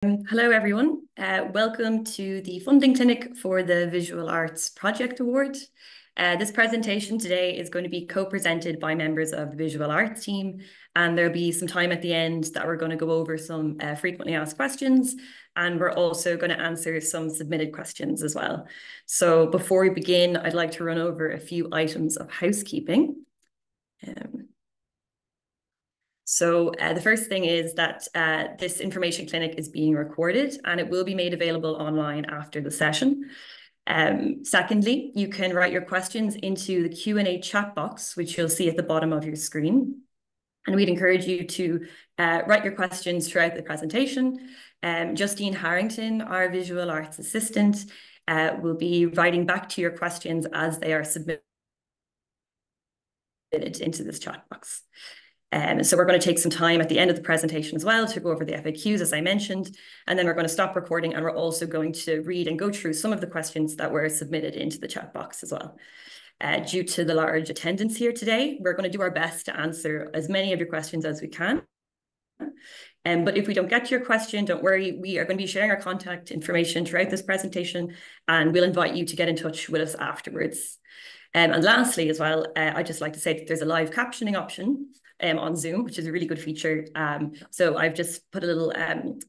Hello, everyone. Welcome to the funding clinic for the Visual Arts Project Award. This presentation today is going to be co-presented by members of the Visual Arts team, and there'll be some time at the end that we're going to go over some frequently asked questions, and we're also going to answer some submitted questions as well. So before we begin, I'd like to run over a few items of housekeeping. So the first thing is that this information clinic is being recorded and it will be made available online after the session. Secondly, you can write your questions into the Q&A chat box, which you'll see at the bottom of your screen. And we'd encourage you to write your questions throughout the presentation. Justine Harrington, our visual arts assistant, will be writing back to your questions as they are submitted into this chat box. So we're going to take some time at the end of the presentation as well to go over the FAQs, as I mentioned, and then we're going to stop recording and we're also going to read and go through some of the questions that were submitted into the chat box as well. Due to the large attendance here today, we're going to do our best to answer as many of your questions as we can. But if we don't get to your question, don't worry, we are going to be sharing our contact information throughout this presentation and we'll invite you to get in touch with us afterwards. And lastly, as well, I'd just like to say that there's a live captioning option on Zoom, which is a really good feature. So I've just put a little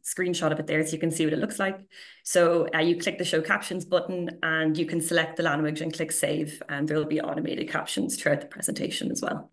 screenshot of it there so you can see what it looks like. So you click the show captions button and you can select the language and click save, and there will be automated captions throughout the presentation as well.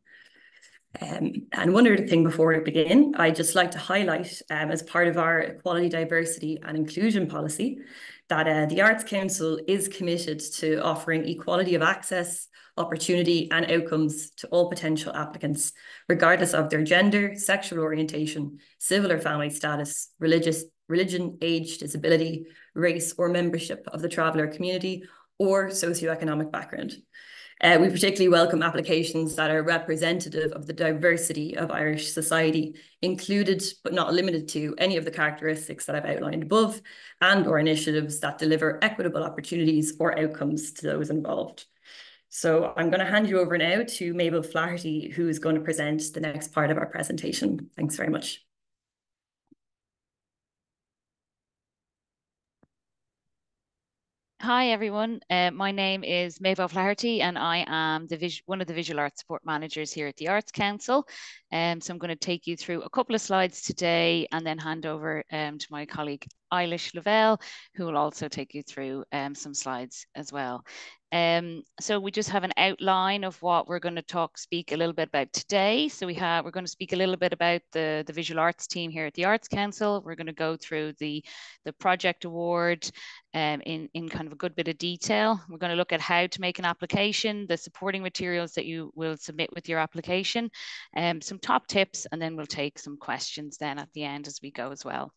And one other thing before we begin, I'd just like to highlight as part of our equality, diversity and inclusion policy that the Arts Council is committed to offering equality of access, opportunity and outcomes to all potential applicants, regardless of their gender, sexual orientation, civil or family status, religion, age, disability, race or membership of the traveller community or socioeconomic background. We particularly welcome applications that are representative of the diversity of Irish society, included but not limited to any of the characteristics that I've outlined above, and/or initiatives that deliver equitable opportunities or outcomes to those involved. So I'm going to hand you over now to Mabel Flaherty, who is going to present the next part of our presentation. Thanks very much. Hi everyone, my name is Mabel Flaherty and I am one of the visual arts support managers here at the Arts Council. So I'm going to take you through a couple of slides today and then hand over to my colleague Eilish Lavelle, who will also take you through some slides as well. So we just have an outline of what we're going to speak a little bit about today. So we're going to speak a little bit about the visual arts team here at the Arts Council. We're going to go through the project award in kind of a good bit of detail. We're going to look at how to make an application, the supporting materials that you will submit with your application, some top tips, and then we'll take some questions then at the end as we go as well.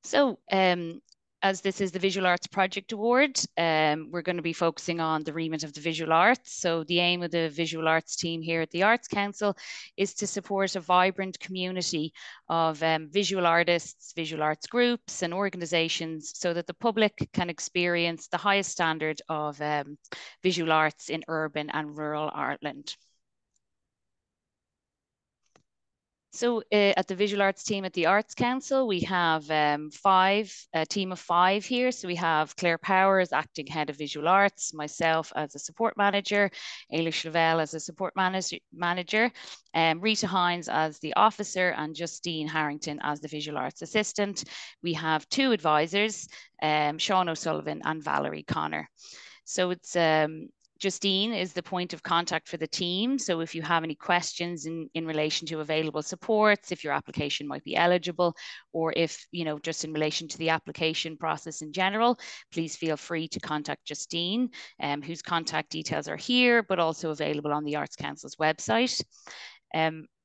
So as this is the Visual Arts Project Award, we're going to be focusing on the remit of the visual arts. So the aim of the visual arts team here at the Arts Council is to support a vibrant community of visual artists, visual arts groups and organisations so that the public can experience the highest standard of visual arts in urban and rural Ireland. So at the Visual Arts team at the Arts Council, we have a team of 5 here. So we have Claire Powers, Acting Head of Visual Arts, myself as a support manager, Eilish Lavelle as a support manager, Rita Hines as the officer, and Justine Harrington as the Visual Arts Assistant. We have 2 advisors, Sean O'Sullivan and Valerie Connor. So it's Justine is the point of contact for the team. So if you have any questions in relation to available supports, if your application might be eligible, or if, just in relation to the application process in general, please feel free to contact Justine, whose contact details are here, but also available on the Arts Council's website.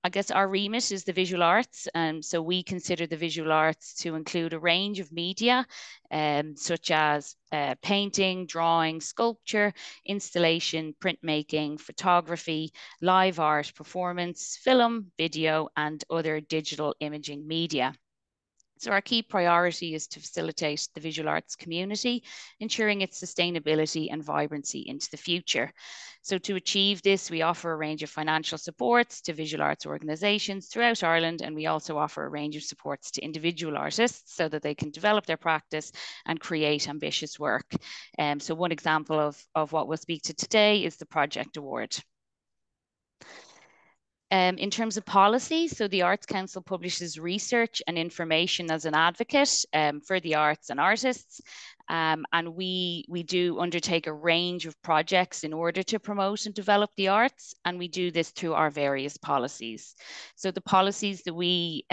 I guess our remit is the visual arts, and so we consider the visual arts to include a range of media, such as painting, drawing, sculpture, installation, printmaking, photography, live art, performance, film, video, and other digital imaging media. So our key priority is to facilitate the visual arts community, ensuring its sustainability and vibrancy into the future. So to achieve this, we offer a range of financial supports to visual arts organisations throughout Ireland, and we also offer a range of supports to individual artists so that they can develop their practice and create ambitious work. So one example of what we'll speak to today is the Project Award. In terms of policy, so the Arts Council publishes research and information as an advocate for the arts and artists. And we do undertake a range of projects in order to promote and develop the arts. And we do this through our various policies. So the policies that we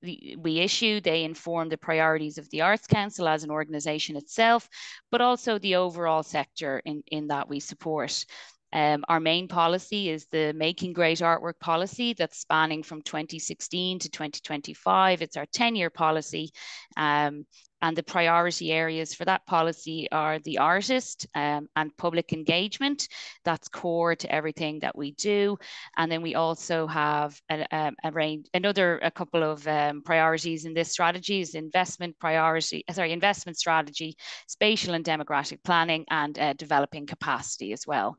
issue, they inform the priorities of the Arts Council as an organisation itself, but also the overall sector in that we support. Our main policy is the Making Great Artwork policy that's spanning from 2016 to 2025. It's our 10-year policy. And the priority areas for that policy are the artist and public engagement. That's core to everything that we do. And then we also have a couple of priorities in this strategy is investment strategy, spatial and demographic planning, and developing capacity as well.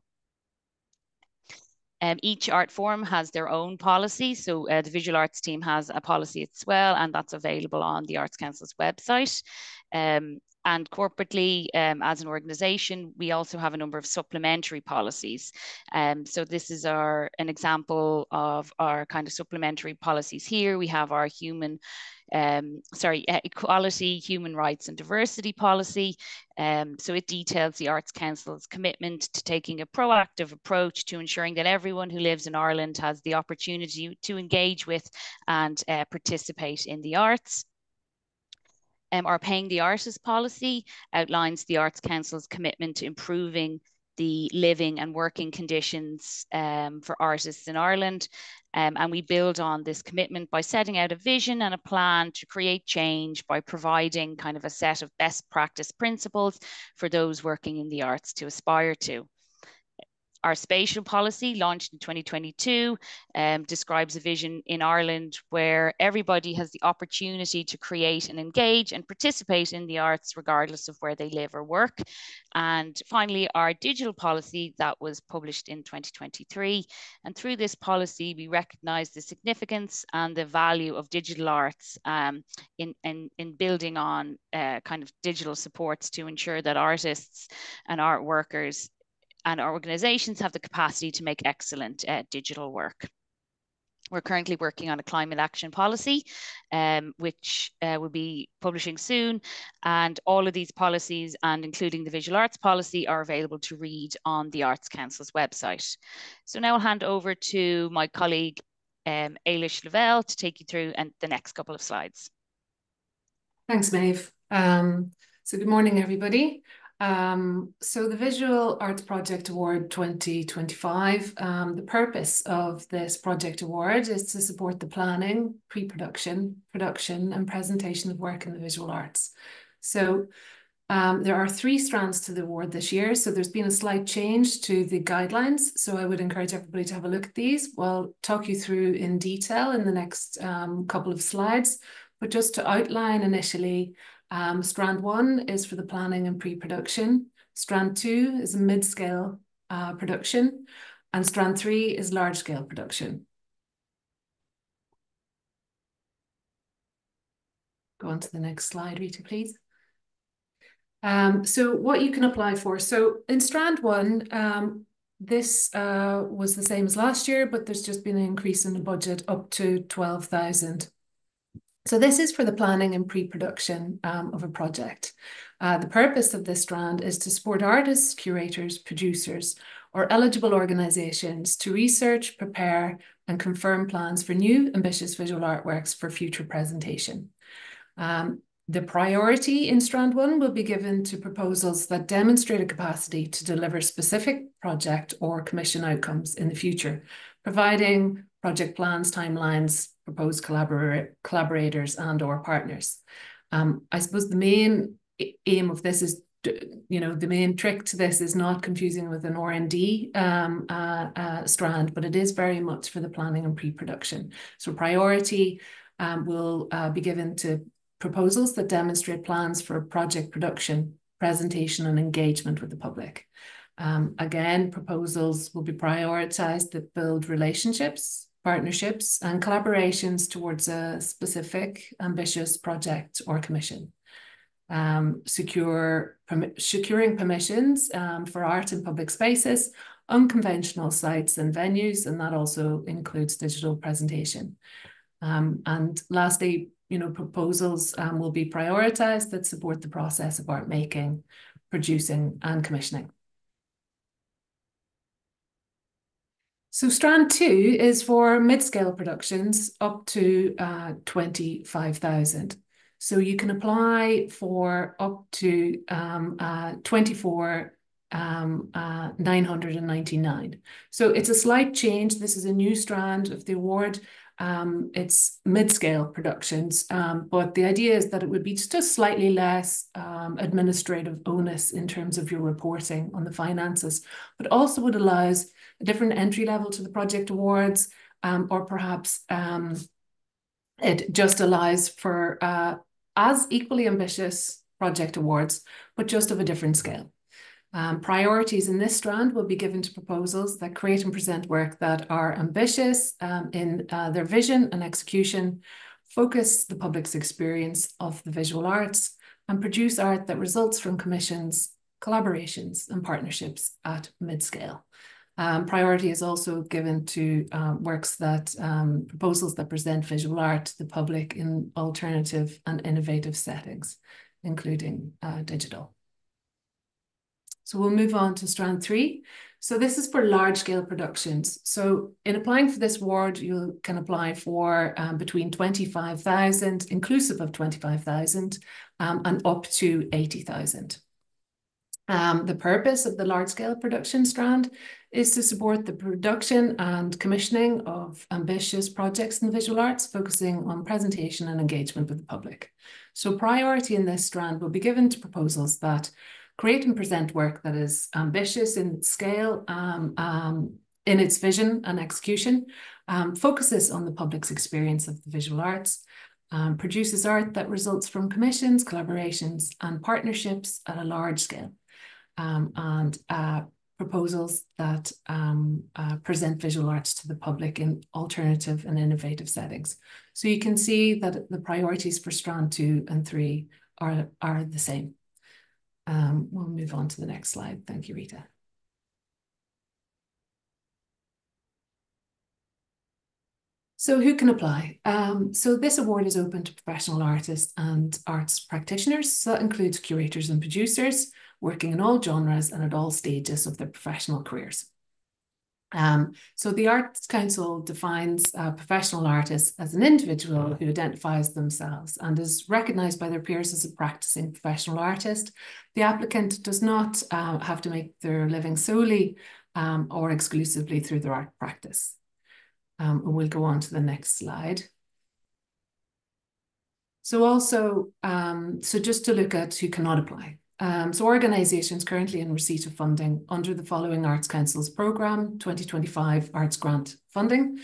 Each art form has their own policy. So the visual arts team has a policy as well, and that's available on the Arts Council's website. And corporately, as an organisation, we also have a number of supplementary policies. So this is an example of our kind of supplementary policies here. We have our equality, human rights and diversity policy. So it details the Arts Council's commitment to taking a proactive approach to ensuring that everyone who lives in Ireland has the opportunity to engage with and participate in the arts. Our Paying the Artist policy outlines the Arts Council's commitment to improving the living and working conditions for artists in Ireland. And we build on this commitment by setting out a vision and a plan to create change by providing kind of a set of best practice principles for those working in the arts to aspire to. Our spatial policy, launched in 2022, describes a vision in Ireland where everybody has the opportunity to create and engage and participate in the arts regardless of where they live or work. And finally, our digital policy that was published in 2023. And through this policy, we recognise the significance and the value of digital arts in building on kind of digital supports to ensure that artists and art workers and our organisations have the capacity to make excellent digital work. We're currently working on a climate action policy, which will be publishing soon. And all of these policies, and including the visual arts policy, are available to read on the Arts Council's website. So now I'll hand over to my colleague, Ailish Lavelle, to take you through the next couple of slides. Thanks, Maeve. So good morning, everybody. So the Visual Arts Project Award 2025, the purpose of this project award is to support the planning, pre-production, production and presentation of work in the visual arts. So there are 3 strands to the award this year. So there's been a slight change to the guidelines. So I would encourage everybody to have a look at these. We'll talk you through in detail in the next couple of slides, but just to outline initially, strand 1 is for the planning and pre-production. Strand 2 is a mid-scale production, and strand 3 is large-scale production. Go on to the next slide, Rita, please. So what you can apply for. So in strand 1, this was the same as last year, but there's just been an increase in the budget up to 12,000. So this is for the planning and pre-production of a project. The purpose of this strand is to support artists, curators, producers, or eligible organisations to research, prepare, and confirm plans for new ambitious visual artworks for future presentation. The priority in strand 1 will be given to proposals that demonstrate a capacity to deliver specific project or commission outcomes in the future, providing project plans, timelines, proposed collaborators and or partners. I suppose the main aim of this is, the main trick to this is not confusing with an R&D strand, but it is very much for the planning and pre-production. So priority will be given to proposals that demonstrate plans for project production, presentation, and engagement with the public. Again, proposals will be prioritised that build relationships, partnerships, and collaborations towards a specific, ambitious project or commission. Securing permissions for art in public spaces, unconventional sites and venues, and that also includes digital presentation. And lastly, proposals will be prioritised that support the process of art making, producing, and commissioning. So strand 2 is for mid-scale productions up to 25,000. So you can apply for up to 24,999. So it's a slight change. This is a new strand of the award. It's mid-scale productions, but the idea is that it would be just slightly less administrative onus in terms of your reporting on the finances, but also would allow a different entry level to the project awards, or perhaps it just allows for as equally ambitious project awards, but just of a different scale. Priorities in this strand will be given to proposals that create and present work that are ambitious in their vision and execution, focus the public's experience of the visual arts, and produce art that results from commissions, collaborations, and partnerships at mid-scale. Priority is also given to proposals that present visual art to the public in alternative and innovative settings, including digital. So we'll move on to strand 3. So this is for large-scale productions. So in applying for this award, you can apply for between 25,000, inclusive of 25,000, and up to 80,000. The purpose of the large-scale production strand is to support the production and commissioning of ambitious projects in the visual arts, focusing on presentation and engagement with the public. So priority in this strand will be given to proposals that create and present work that is ambitious in its scale, in its vision and execution, focuses on the public's experience of the visual arts, produces art that results from commissions, collaborations, and partnerships at a large scale, and proposals that present visual arts to the public in alternative and innovative settings. So you can see that the priorities for strand 2 and 3 are the same. We'll move on to the next slide. Thank you, Rita. So who can apply? So this award is open to professional artists and arts practitioners. So that includes curators and producers working in all genres and at all stages of their professional careers. So the Arts Council defines a professional artist as an individual who identifies themselves and is recognised by their peers as a practising professional artist. The applicant does not have to make their living solely or exclusively through their art practice. We'll go on to the next slide. So also, so just to look at who cannot apply. So organisations currently in receipt of funding under the following Arts Council's programme, 2025 Arts Grant Funding,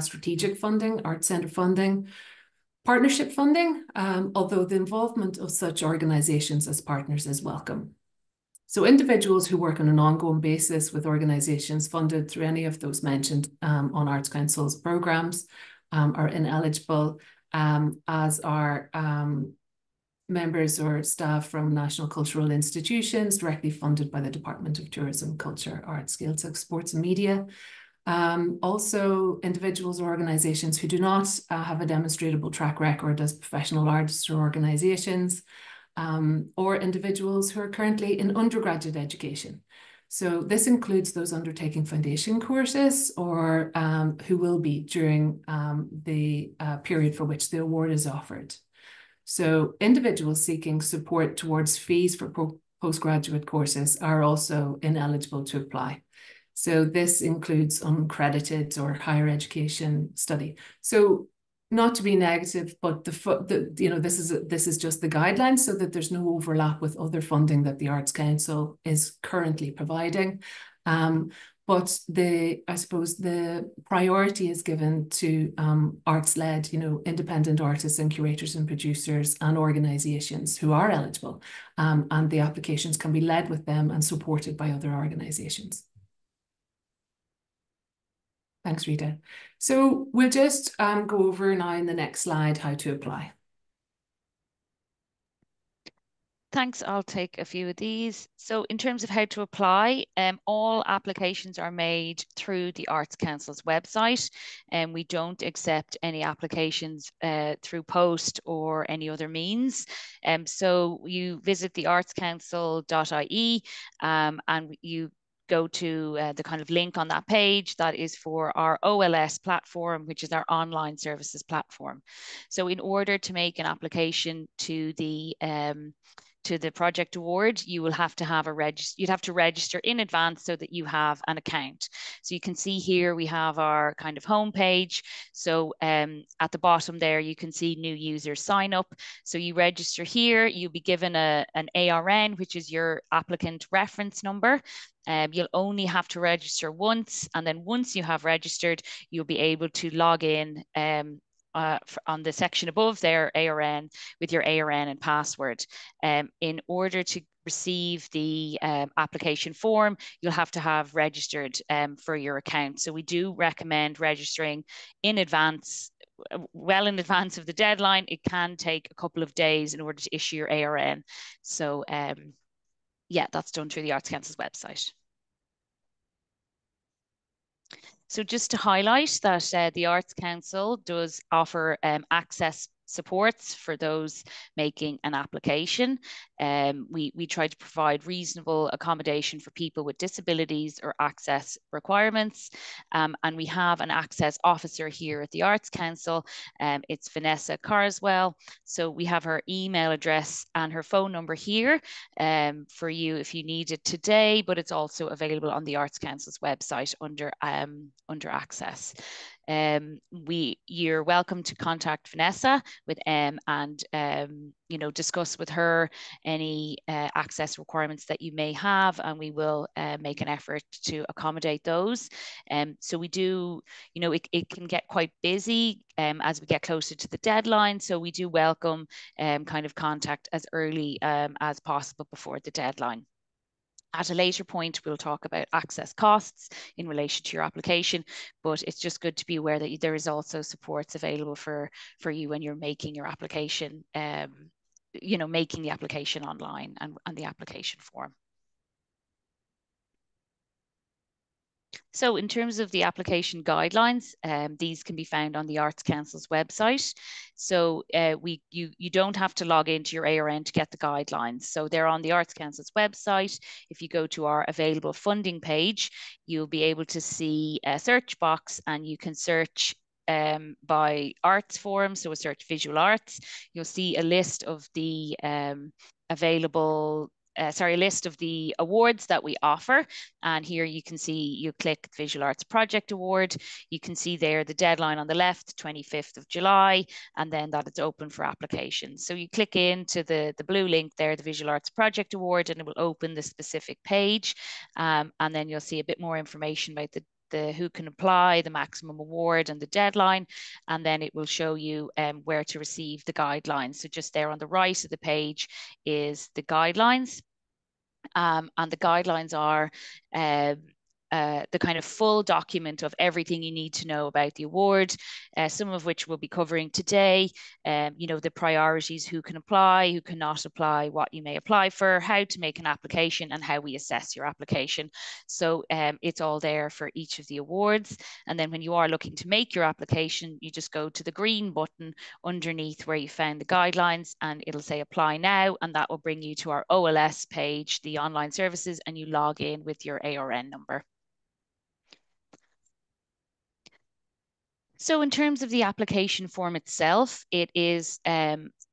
Strategic Funding, Arts Centre Funding, Partnership Funding, although the involvement of such organisations as partners is welcome. So individuals who work on an ongoing basis with organisations funded through any of those mentioned on Arts Council's programmes are ineligible, as are members or staff from national cultural institutions directly funded by the Department of Tourism, Culture, Arts, Gaeltacht, Sports and Media. Also individuals or organisations who do not have a demonstrable track record as professional artists or organisations, or individuals who are currently in undergraduate education. So this includes those undertaking foundation courses or who will be during the period for which the award is offered. So individuals seeking support towards fees for postgraduate courses are also ineligible to apply. So this includes uncredited or higher education study. So not to be negative, but this is just the guidelines so that there's no overlap with other funding that the Arts Council is currently providing. but I suppose the priority is given to arts-led, independent artists and curators and producers and organisations who are eligible, and the applications can be led with them and supported by other organisations. Thanks, Rita. So we'll just go over now in the next slide how to apply. Thanks, I'll take a few of these. So in terms of how to apply, all applications are made through the Arts Council's website, and we don't accept any applications through post or any other means. So you visit the artscouncil.ie and you go to the kind of link on that page that is for our OLS platform, which is our online services platform. So in order to make an application to the project award, you will have to have you'd have to register in advance so that you have an account. So you can see here we have our kind of homepage. So at the bottom there, you can see new users sign up. So you register here, you'll be given an ARN, which is your applicant reference number. You'll only have to register once, and then once you have registered, you'll be able to log in on the section above there, ARN, with your ARN and password. In order to receive the application form, you'll have to have registered for your account. So we do recommend registering in advance, well in advance of the deadline. It can take a couple of days in order to issue your ARN. So yeah, that's done through the Arts Council's website. So just to highlight that the Arts Council does offer access supports for those making an application. We try to provide reasonable accommodation for people with disabilities or access requirements. And we have an access officer here at the Arts Council. It's Vanessa Carswell. So we have her email address and her phone number here for you if you need it today, but it's also available on the Arts Council's website under access. You're welcome to contact Vanessa with and discuss with her any access requirements that you may have, and we will make an effort to accommodate those. So we do, it can get quite busy as we get closer to the deadline. So we do welcome kind of contact as early as possible before the deadline. At a later point, we'll talk about access costs in relation to your application, but it's just good to be aware that there is also supports available for you when you're making your application, making the application online and the application form. So in terms of the application guidelines, these can be found on the Arts Council's website. So you don't have to log into your ARN to get the guidelines. So they're on the Arts Council's website. If you go to our available funding page, you'll be able to see a search box, and you can search by arts form. So we'll search visual arts. You'll see a list of the a list of the awards that we offer. And here you can see, you click Visual Arts Project Award. You can see there the deadline on the left, 25th of July, and then that it's open for applications. So you click into the blue link there, the Visual Arts Project Award, and it will open the specific page. And then you'll see a bit more information about the who can apply, the maximum award and the deadline, and then it will show you where to receive the guidelines. So just there on the right of the page is the guidelines, and the guidelines are the kind of full document of everything you need to know about the award, some of which we'll be covering today. The priorities, who can apply, who cannot apply, what you may apply for, how to make an application, and how we assess your application. So it's all there for each of the awards. And then when you are looking to make your application, you just go to the green button underneath where you found the guidelines, and it'll say apply now, and that will bring you to our OLS page, the online services, and you log in with your ARN number. So in terms of the application form itself, it is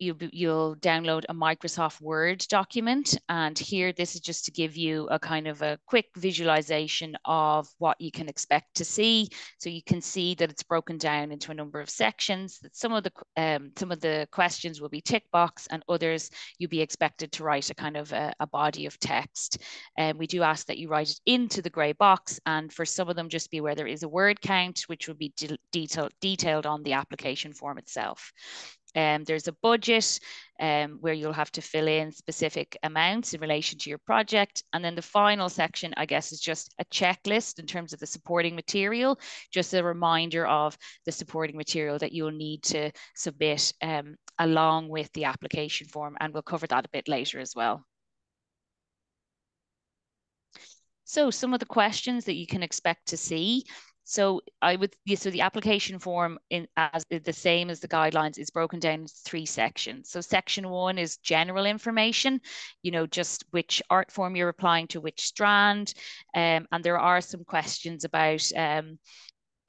you'll download a Microsoft Word document, and here this is just to give you a kind of a quick visualization of what you can expect to see. So you can see that it's broken down into a number of sections. That some of the questions will be tick box, and others you'll be expected to write a kind of a body of text. And we do ask that you write it into the grey box, and for some of them just be aware there is a word count, which will be detailed on the application form itself. There's a budget where you'll have to fill in specific amounts in relation to your project. And then the final section, I guess, is just a checklist in terms of the supporting material, just a reminder of the supporting material that you'll need to submit along with the application form. And we'll cover that a bit later as well. So some of the questions that you can expect to see. So the application form as the same as the guidelines is broken down into 3 sections. So section 1 is general information, just which art form you're applying to which strand. And there are some questions about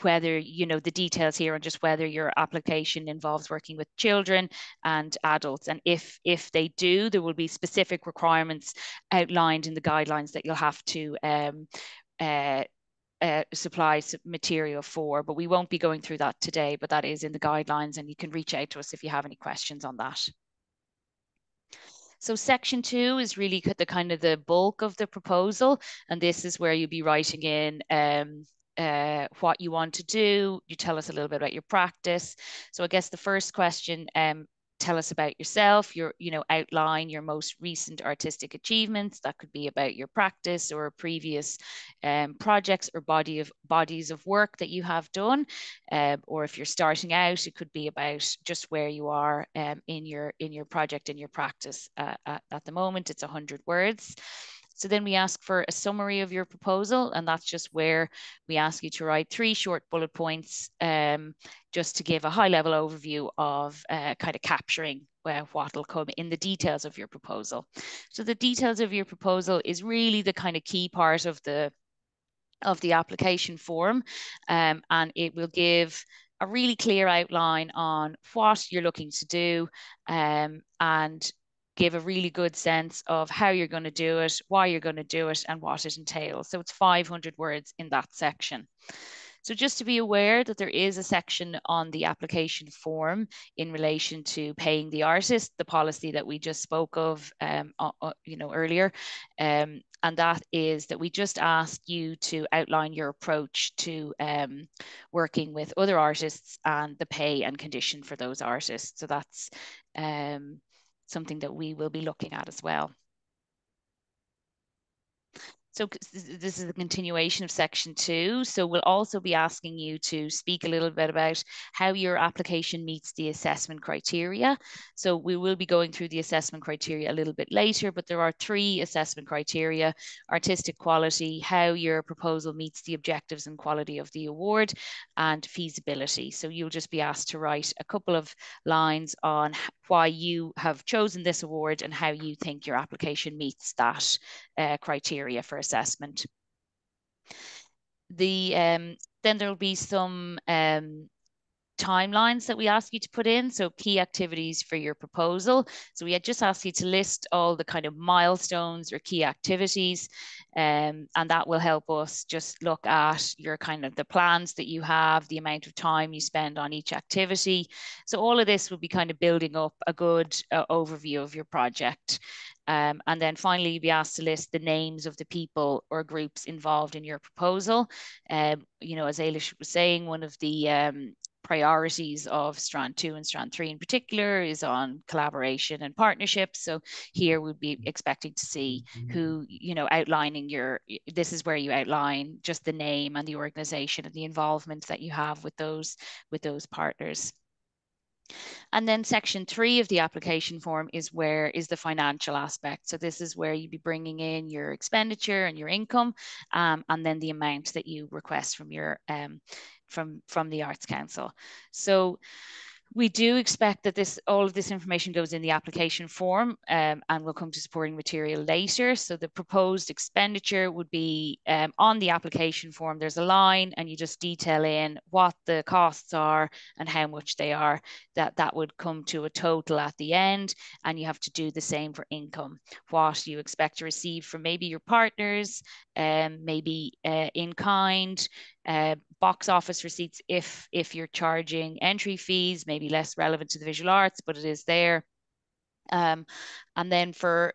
whether, the details here on just whether your application involves working with children and adults. And if they do, there will be specific requirements outlined in the guidelines that you'll have to supply material for, but we won't be going through that today, but that is in the guidelines, and you can reach out to us if you have any questions on that. So section 2 is really the kind of the bulk of the proposal, and this is where you'll be writing in what you want to do. You tell us a little bit about your practice. So I guess the first question, tell us about yourself, outline your most recent artistic achievements. That could be about your practice or previous projects or bodies of work that you have done. Or if you're starting out, it could be about just where you are in your project, in your practice. At the moment, it's 100 words. So then we ask for a summary of your proposal, and that's just where we ask you to write 3 short bullet points just to give a high-level overview of kind of capturing what will come in the details of your proposal. So the details of your proposal is really the kind of key part of the application form, and it will give a really clear outline on what you're looking to do, and give a really good sense of how you're going to do it, why you're going to do it, and what it entails. So it's 500 words in that section. So just to be aware that there is a section on the application form in relation to paying the artist, the policy that we just spoke of earlier. And that is that we just ask you to outline your approach to working with other artists and the pay and condition for those artists. So that's something that we will be looking at as well. So this is a continuation of section 2. So we'll also be asking you to speak a little bit about how your application meets the assessment criteria. So we will be going through the assessment criteria a little bit later, but there are 3 assessment criteria: artistic quality, how your proposal meets the objectives and quality of the award, and feasibility. So you'll just be asked to write a couple of lines on why you have chosen this award and how you think your application meets that criteria for assessment. Then there will be some timelines that we ask you to put in. So key activities for your proposal. So we had just asked you to list all the kind of milestones or key activities, and that will help us just look at your kind of the plans that you have, the amount of time you spend on each activity. So all of this will be kind of building up a good overview of your project. And then finally, you'll be asked to list the names of the people or groups involved in your proposal. As Ailish was saying, one of the priorities of Strand 2 and Strand 3 in particular is on collaboration and partnerships. So here we'd be expecting to see who, outlining this is where you outline just the name and the organization and the involvement that you have with those partners. And then section 3 of the application form is the financial aspect. So this is where you'd be bringing in your expenditure and your income, and then the amount that you request from your from the Arts Council. So We do expect that all of this information goes in the application form, and we'll come to supporting material later. So the proposed expenditure would be on the application form. There's a line and you just detail in what the costs are and how much they are. That would come to a total at the end, and you have to do the same for income. What you expect to receive from maybe your partners, maybe in kind, box office receipts if you're charging entry fees, maybe less relevant to the visual arts, but it is there. And then for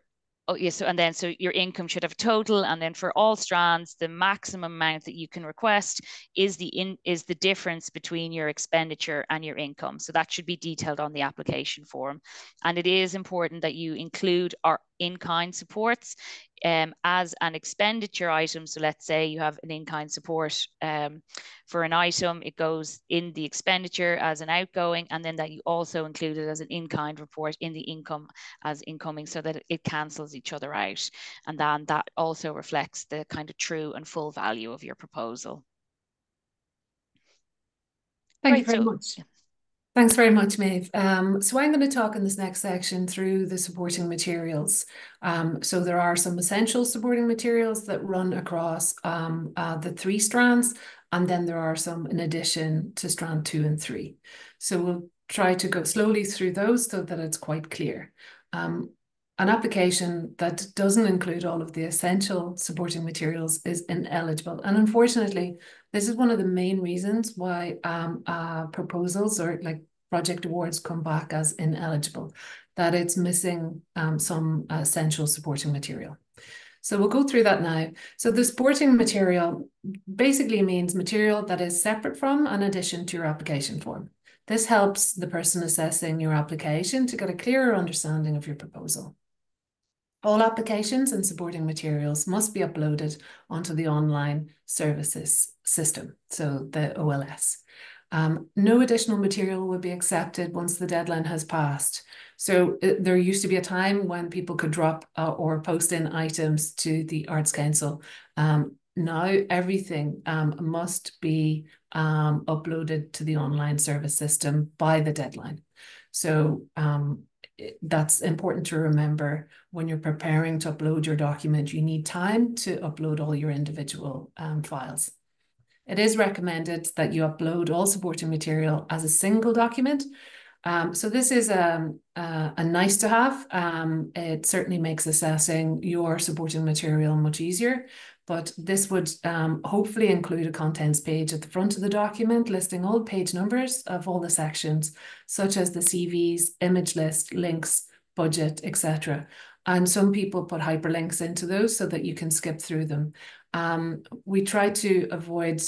so your income should have a total, and then for all strands, the maximum amount that you can request is the difference between your expenditure and your income. So that should be detailed on the application form. And it is important that you include our in-kind supports as an expenditure item. So let's say you have an in-kind support for an item, it goes in the expenditure as an outgoing, and then that you also include it as an in-kind report in the income as incoming, so that it cancels each other out. And then that also reflects the kind of true and full value of your proposal. Thank you very much. Thanks very much, Maeve. So I'm going to talk in this next section through the supporting materials. So there are some essential supporting materials that run across the 3 strands, and then there are some in addition to strand 2 and 3. So we'll try to go slowly through those so that it's quite clear. An application that doesn't include all of the essential supporting materials is ineligible. And unfortunately, this is one of the main reasons why proposals or like project awards come back as ineligible, that it's missing some essential supporting material. So we'll go through that now. So the supporting material basically means material that is separate from and in addition to your application form. This helps the person assessing your application to get a clearer understanding of your proposal. All applications and supporting materials must be uploaded onto the online services system, so the OLS. No additional material will be accepted once the deadline has passed. So there used to be a time when people could drop or post in items to the Arts Council. Now everything must be uploaded to the online service system by the deadline. So that's important to remember when you're preparing to upload your document. You need time to upload all your individual files. It is recommended that you upload all supporting material as a single document. So this is a nice to have. It certainly makes assessing your supporting material much easier, but this would hopefully include a contents page at the front of the document listing all page numbers of all the sections, such as the CVs, image list, links, budget, etc. And some people put hyperlinks into those so that you can skip through them. We try to avoid,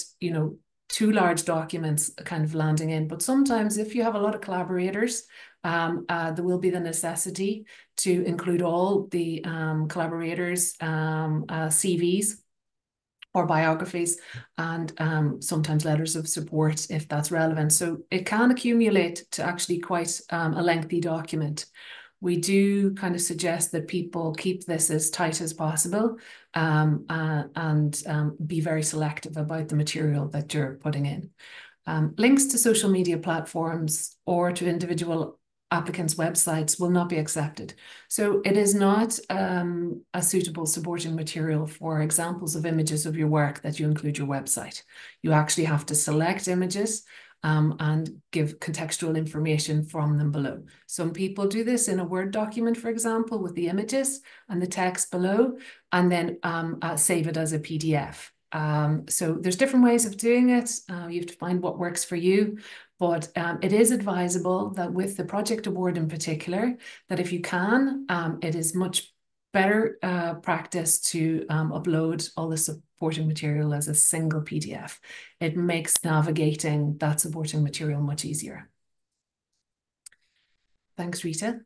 too large documents kind of landing in, but sometimes if you have a lot of collaborators, there will be the necessity to include all the collaborators' CVs or biographies, and sometimes letters of support if that's relevant. So it can accumulate to actually quite a lengthy document. We do kind of suggest that people keep this as tight as possible and be very selective about the material that you're putting in. Links to social media platforms or to individual applicants' websites will not be accepted. So it is not a suitable supporting material for examples of images of your work that you include your website. You actually have to select images and give contextual information from them below. Some people do this in a Word document, for example, with the images and the text below, and then save it as a PDF. So there's different ways of doing it. You have to find what works for you, but it is advisable that with the project award in particular, that if you can, it is much better practice to upload all the supporting material as a single PDF. It makes navigating that supporting material much easier. Thanks, Rita.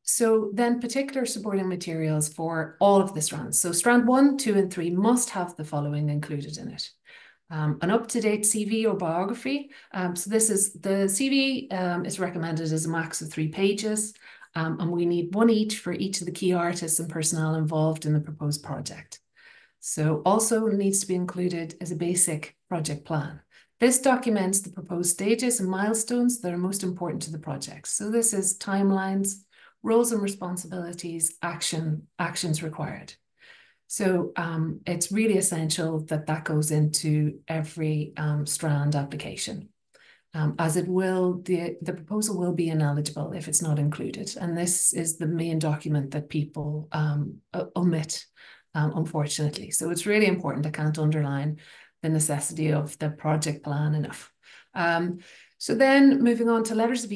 So then particular supporting materials for all of the strands. So strand 1, 2, and 3 must have the following included in it. An up-to-date CV or biography. So this is the CV is recommended as a max of 3 pages. And we need 1 each for each of the key artists and personnel involved in the proposed project. So also needs to be included as a basic project plan. This documents the proposed stages and milestones that are most important to the project. So this is timelines, roles and responsibilities, actions required. So it's really essential that that goes into every Strand application. As it will, the proposal will be ineligible if it's not included. And this is the main document that people omit, unfortunately. So it's really important. I can't underline the necessity of the project plan enough. So then moving on to letters or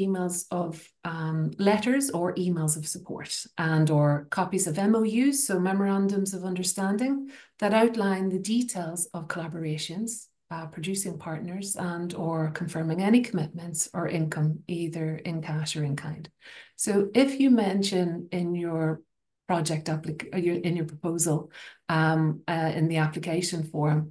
emails of support or copies of MOUs, so memorandums of understanding that outline the details of collaborations, producing partners or confirming any commitments or income, either in cash or in kind. So if you mention in your project in your proposal, in the application form,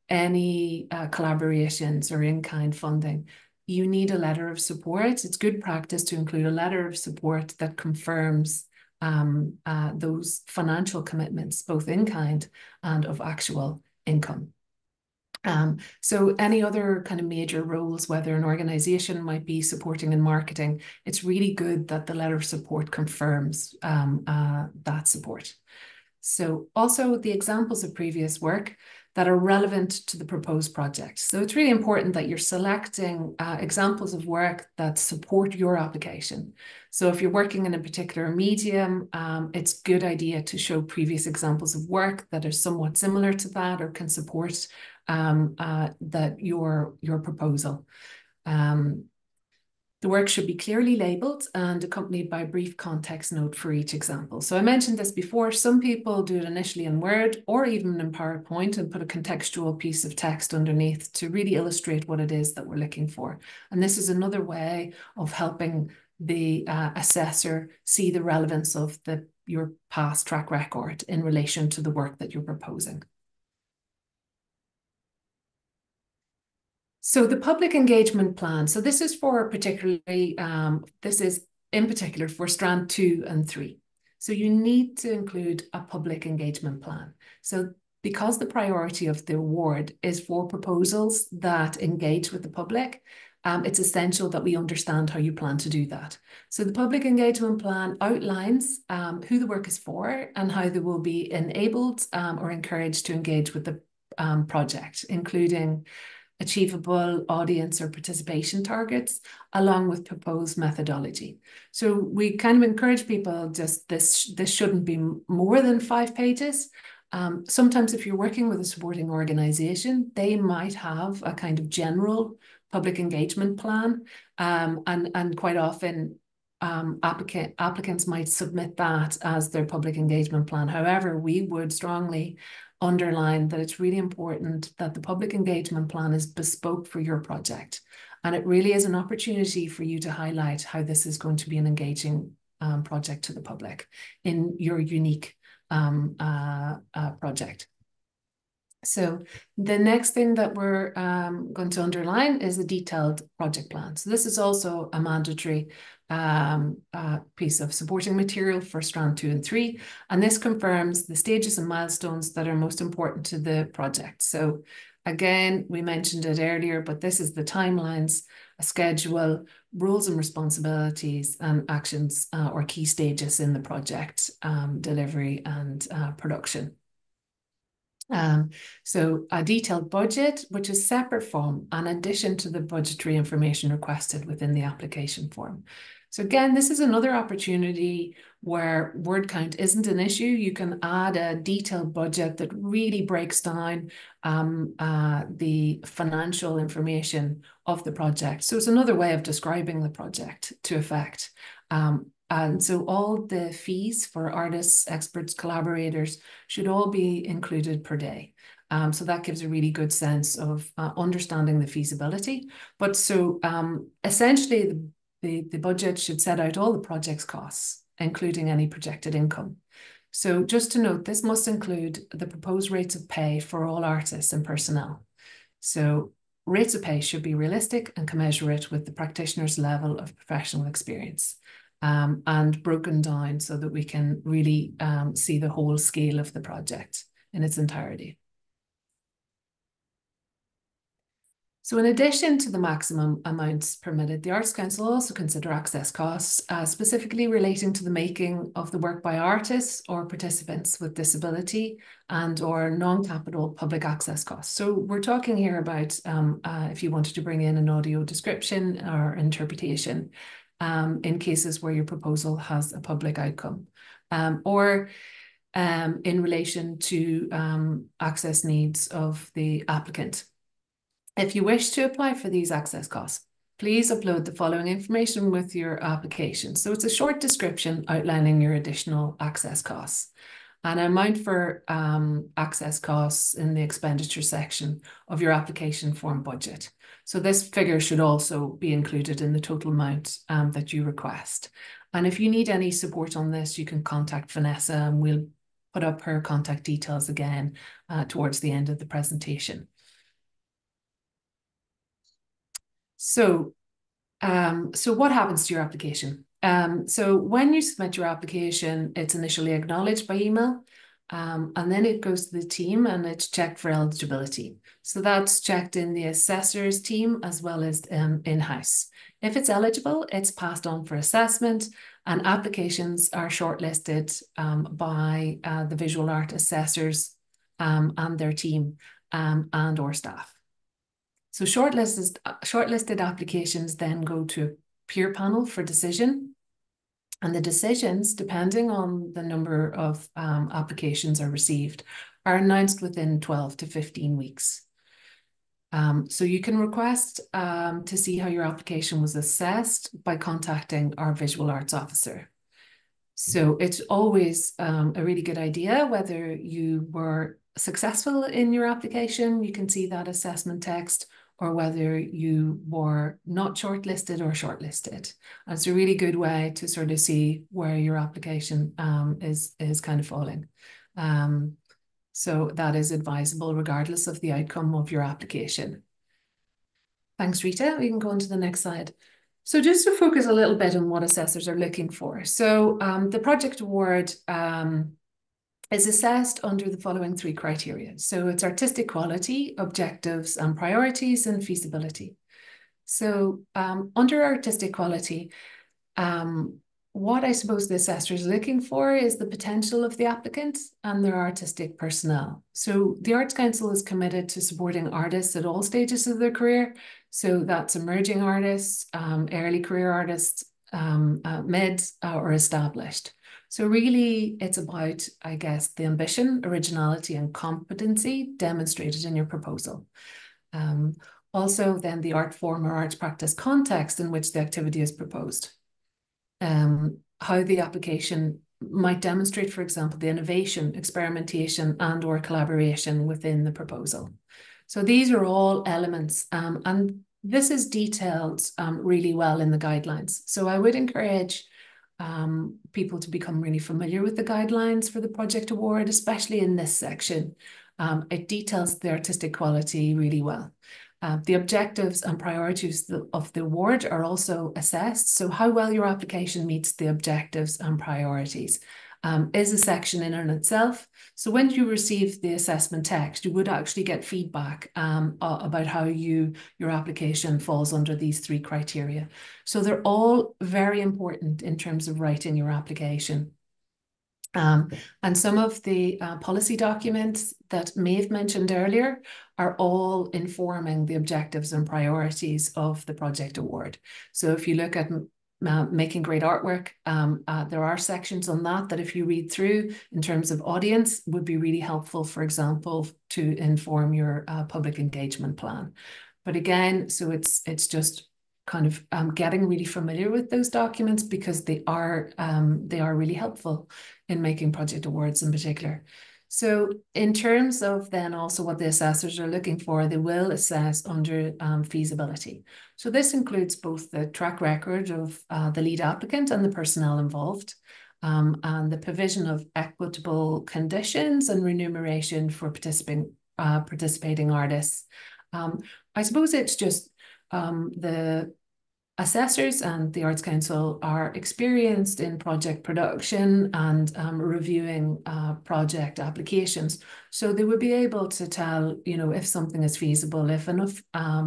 any collaborations or in-kind funding, you need a letter of support. It's good practice to include a letter of support that confirms those financial commitments, both in kind and of actual income. So any other kind of major roles, whether an organization might be supporting in marketing, it's really good that the letter of support confirms that support. So also the examples of previous work that are relevant to the proposed project. So it's really important that you're selecting examples of work that support your application. So if you're working in a particular medium, it's a good idea to show previous examples of work that are somewhat similar to that or can support that your proposal. The work should be clearly labeled and accompanied by a brief context note for each example. So I mentioned this before, some people do it initially in Word or even in PowerPoint and put a contextual piece of text underneath to really illustrate what it is that we're looking for. And this is another way of helping the assessor see the relevance of your past track record in relation to the work that you're proposing. So the public engagement plan. So this is for particularly, this is in particular for Strand 2 and 3. So you need to include a public engagement plan. So because the priority of the award is for proposals that engage with the public, it's essential that we understand how you plan to do that. So the public engagement plan outlines who the work is for and how they will be enabled or encouraged to engage with the project, including achievable audience or participation targets, along with proposed methodology. So we kind of encourage people, just this shouldn't be more than 5 pages. Sometimes if you're working with a supporting organization, they might have a kind of general public engagement plan, and quite often applicants might submit that as their public engagement plan. However, we would strongly underline that it's really important that the public engagement plan is bespoke for your project. And it really is an opportunity for you to highlight how this is going to be an engaging project to the public in your unique project. So the next thing that we're going to underline is the detailed project plan. So this is also a mandatory piece of supporting material for Strand 2 and 3. And this confirms the stages and milestones that are most important to the project. So again, we mentioned it earlier, but this is the timelines, a schedule, roles and responsibilities, and actions or key stages in the project delivery and production. So a detailed budget, which is separate from, in addition to the budgetary information requested within the application form. So again, this is another opportunity where word count isn't an issue. You can add a detailed budget that really breaks down the financial information of the project. So it's another way of describing the project to effect. And so all the fees for artists, experts, collaborators should all be included per day. So that gives a really good sense of understanding the feasibility. But so essentially the budget should set out all the project's costs, including any projected income. So just to note, this must include the proposed rates of pay for all artists and personnel. So rates of pay should be realistic and commensurate with the practitioner's level of professional experience. And broken down so that we can really see the whole scale of the project in its entirety. So in addition to the maximum amounts permitted, the Arts Council will also consider access costs, specifically relating to the making of the work by artists or participants with disability and or non-capital public access costs. So we're talking here about if you wanted to bring in an audio description or interpretation in cases where your proposal has a public outcome, or in relation to access needs of the applicant. If you wish to apply for these access costs, please upload the following information with your application. So it's a short description outlining your additional access costs. An amount for access costs in the expenditure section of your application form budget. So this figure should also be included in the total amount that you request. And if you need any support on this, you can contact Vanessa and we'll put up her contact details again towards the end of the presentation. So what happens to your application? So when you submit your application, it's initially acknowledged by email, and then it goes to the team and it's checked for eligibility. So that's checked in the assessor's team as well as in-house. If it's eligible, it's passed on for assessment, and applications are shortlisted by the visual art assessors and their team and or staff. So shortlisted applications then go to a peer panel for decision. And the decisions, depending on the number of applications are received, are announced within 12 to 15 weeks. So you can request to see how your application was assessed by contacting our visual arts officer. So it's always a really good idea whether you were successful in your application, you can see that assessment text, or whether you were not shortlisted or shortlisted. And it's a really good way to sort of see where your application is kind of falling. So that is advisable regardless of the outcome of your application. Thanks, Rita. We can go on to the next slide. So just to focus a little bit on what assessors are looking for. So the project award is assessed under the following 3 criteria. So it's artistic quality, objectives and priorities, and feasibility. So under artistic quality, what I suppose the assessor is looking for is the potential of the applicant and their artistic personnel. So the Arts Council is committed to supporting artists at all stages of their career. So that's emerging artists, early career artists, mid or established. So really, it's about, I guess, the ambition, originality, and competency demonstrated in your proposal. Also, then the art form or arts practice context in which the activity is proposed. How the application might demonstrate, for example, the innovation, experimentation, and or collaboration within the proposal. So these are all elements, and this is detailed really well in the guidelines. So I would encourage people to become really familiar with the guidelines for the project award, especially in this section. It details the artistic quality really well. The objectives and priorities of the award are also assessed. So how well your application meets the objectives and priorities is a section in and itself. So when you receive the assessment text, you would actually get feedback about how your application falls under these 3 criteria. So they're all very important in terms of writing your application. And some of the policy documents that Maeve mentioned earlier are all informing the objectives and priorities of the project award. So if you look at making great artwork, there are sections on that if you read through in terms of audience would be really helpful, for example, to inform your public engagement plan. But again, so it's just kind of getting really familiar with those documents because they are really helpful in making project awards in particular. So in terms of then also what the assessors are looking for, they will assess under feasibility. So this includes both the track record of the lead applicant and the personnel involved, and the provision of equitable conditions and remuneration for participating artists. I suppose it's just the assessors and the Arts Council are experienced in project production and reviewing project applications. So they would be able to tell, you know, if something is feasible, if enough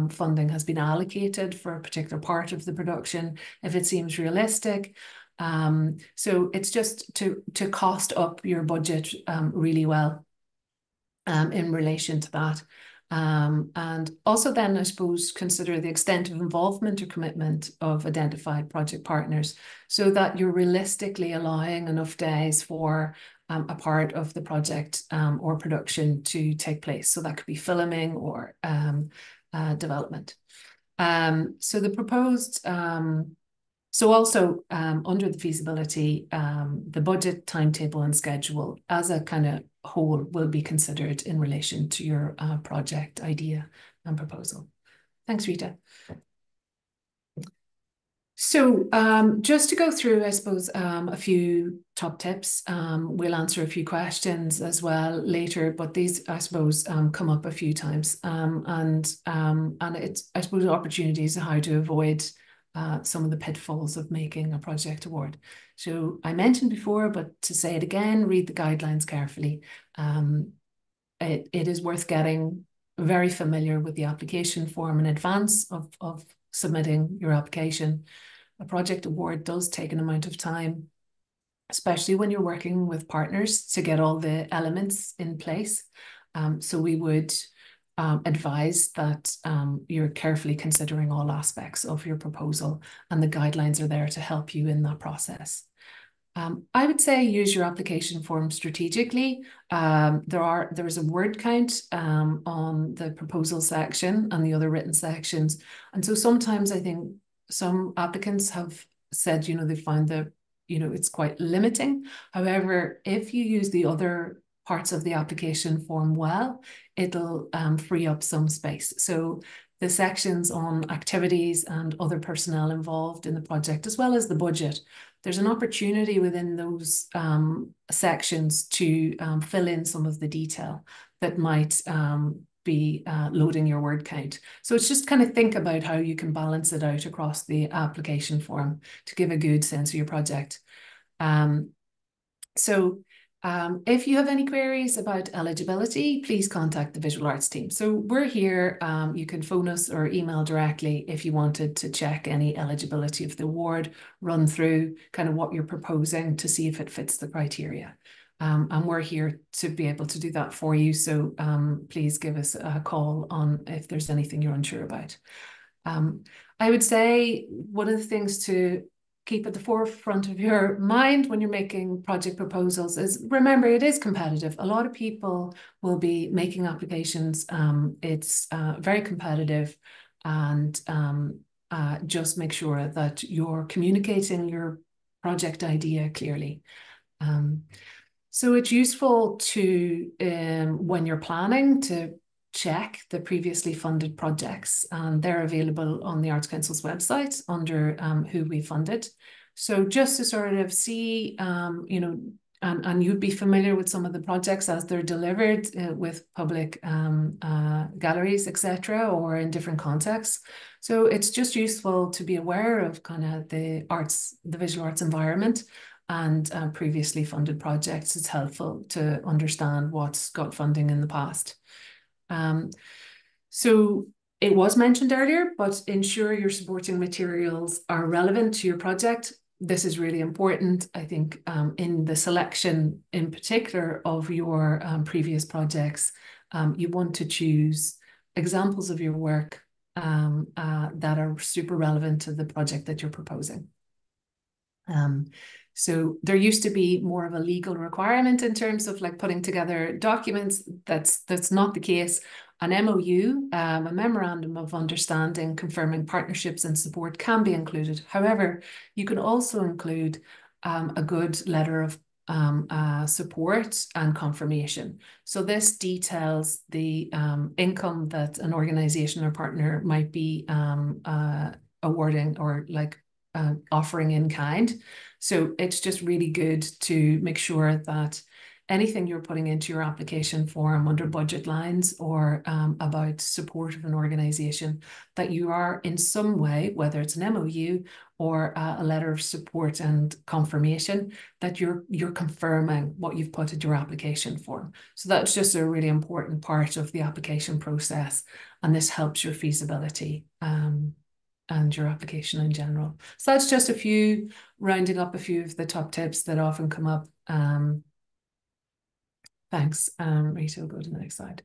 funding has been allocated for a particular part of the production, if it seems realistic. So it's just to cost up your budget really well in relation to that. And also then, I suppose, consider the extent of involvement or commitment of identified project partners so that you're realistically allowing enough days for a part of the project or production to take place. So that could be filming or development. So the proposed... So also under the feasibility, the budget, timetable and schedule as a kind of whole will be considered in relation to your project idea and proposal. Thanks, Rita. So just to go through, I suppose, a few top tips. We'll answer a few questions as well later, but these, I suppose, come up a few times. And it's, I suppose, opportunities on how to avoid some of the pitfalls of making a project award. So I mentioned before, but to say it again, read the guidelines carefully. It is worth getting very familiar with the application form in advance of submitting your application. A project award does take an amount of time, especially when you're working with partners to get all the elements in place. So we would advise that you're carefully considering all aspects of your proposal, and the guidelines are there to help you in that process. I would say use your application form strategically. There is a word count on the proposal section and the other written sections. And so sometimes I think some applicants have said, you know, they find that, you know, it's quite limiting. However, if you use the other parts of the application form well, it'll free up some space. So the sections on activities and other personnel involved in the project, as well as the budget, there's an opportunity within those sections to fill in some of the detail that might be loading your word count. So it's just kind of think about how you can balance it out across the application form to give a good sense of your project. If you have any queries about eligibility, please contact the Visual Arts team. So we're here. You can phone us or email directly if you wanted to check any eligibility of the award, run through kind of what you're proposing to see if it fits the criteria. And we're here to be able to do that for you. So please give us a call on if there's anything you're unsure about. I would say one of the things to keep at the forefront of your mind when you're making project proposals is, remember, it is competitive. A lot of people will be making applications. It's very competitive, and just make sure that you're communicating your project idea clearly. So it's useful to, when you're planning, to check the previously funded projects, and they're available on the Arts Council's website under who we funded. So just to sort of see, you know, and you'd be familiar with some of the projects as they're delivered with public galleries, etc., or in different contexts. So it's just useful to be aware of kind of the visual arts environment and previously funded projects. It's helpful to understand what's got funding in the past. So it was mentioned earlier, but ensure your supporting materials are relevant to your project. This is really important, I think, in the selection in particular of your previous projects. You want to choose examples of your work that are super relevant to the project that you're proposing. So there used to be more of a legal requirement in terms of like putting together documents. That's not the case. An MOU, a memorandum of understanding confirming partnerships and support, can be included. However, you can also include a good letter of support and confirmation. So this details the income that an organization or partner might be awarding or like offering in kind. So it's just really good to make sure that anything you're putting into your application form under budget lines or about support of an organisation, that you are in some way, whether it's an MOU or a letter of support and confirmation, that you're confirming what you've put in your application form. So that's just a really important part of the application process, and this helps your feasibility and your application in general. So that's just rounding up a few of the top tips that often come up. Thanks, Rita, we'll go to the next slide.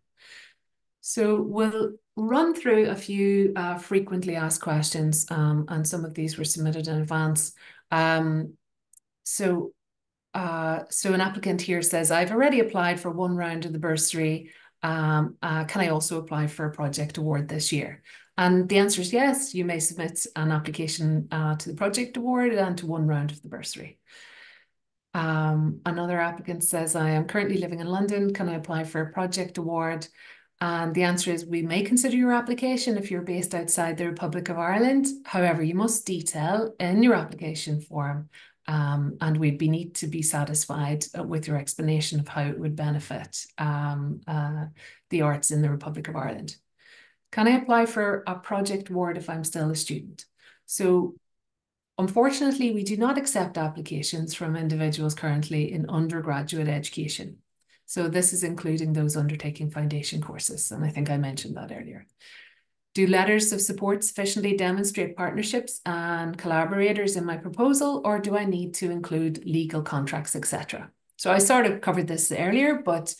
So we'll run through a few frequently asked questions, and some of these were submitted in advance. So an applicant here says, I've already applied for one round of the bursary. Can I also apply for a project award this year? And the answer is yes, you may submit an application to the project award and to one round of the bursary. Another applicant says, I am currently living in London. Can I apply for a project award? And the answer is, we may consider your application if you're based outside the Republic of Ireland. However, you must detail in your application form, and we'd need to be satisfied with your explanation of how it would benefit the arts in the Republic of Ireland. Can I apply for a project award if I'm still a student? So unfortunately, we do not accept applications from individuals currently in undergraduate education. So this is including those undertaking foundation courses, and I think I mentioned that earlier. Do letters of support sufficiently demonstrate partnerships and collaborators in my proposal, or do I need to include legal contracts, etc.? So I sort of covered this earlier, but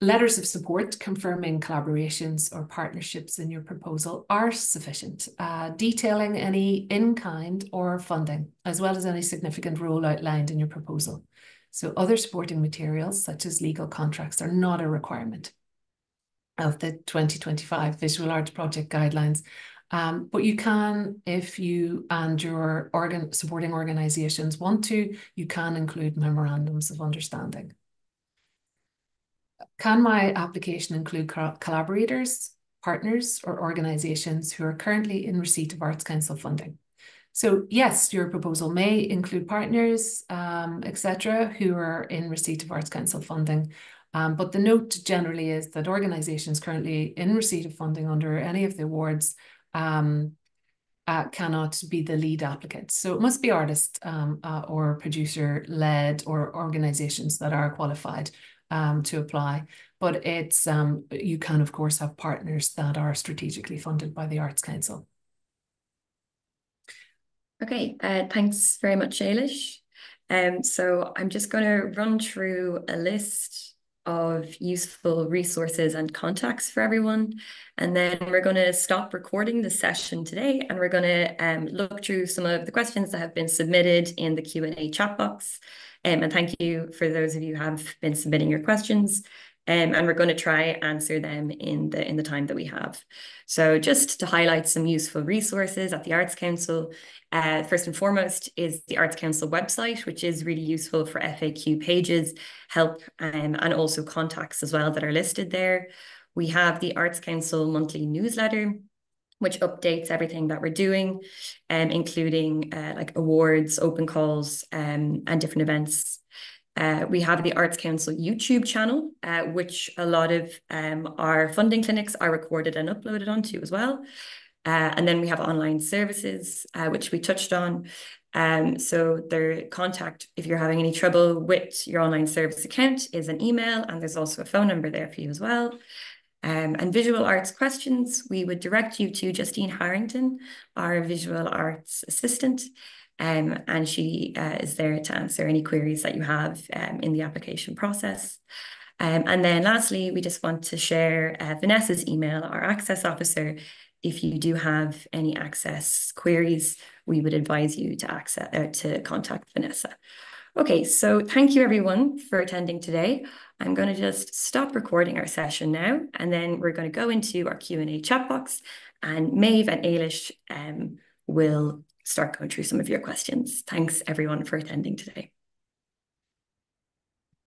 letters of support confirming collaborations or partnerships in your proposal are sufficient, detailing any in-kind or funding, as well as any significant role outlined in your proposal. So other supporting materials, such as legal contracts, are not a requirement of the 2025 Visual Arts Project Guidelines. But you can, if you and your supporting organisations want to, you can include memorandums of understanding. Can my application include collaborators, partners, or organisations who are currently in receipt of Arts Council funding? So yes, your proposal may include partners, etc., who are in receipt of Arts Council funding. But the note generally is that organisations currently in receipt of funding under any of the awards cannot be the lead applicant. So it must be artist or producer-led or organisations that are qualified to apply. But it's you can, of course, have partners that are strategically funded by the Arts Council. Okay, thanks very much, Ailish. So I'm just going to run through a list of useful resources and contacts for everyone. And then we're going to stop recording the session today, and we're going to look through some of the questions that have been submitted in the Q&A chat box. And thank you for those of you who have been submitting your questions. And we're going to try answer them in the time that we have. So just to highlight some useful resources at the Arts Council, first and foremost is the Arts Council website, which is really useful for FAQ pages, help, and also contacts as well that are listed there. We have the Arts Council monthly newsletter, which updates everything that we're doing, including like awards, open calls, and different events. We have the Arts Council YouTube channel, which a lot of our funding clinics are recorded and uploaded onto as well. And then we have online services, which we touched on. So their contact, if you're having any trouble with your online service account, is an email, and there's also a phone number there for you as well. And visual arts questions, we would direct you to Justine Harrington, our visual arts assistant. And she is there to answer any queries that you have in the application process. And then lastly, we just want to share Vanessa's email, our access officer. If you do have any access queries, we would advise you to contact Vanessa. Okay, so thank you everyone for attending today. I'm going to just stop recording our session now, and then we're going to go into our Q&A chat box, and Maeve and Ailish will start going through some of your questions. Thanks everyone for attending today.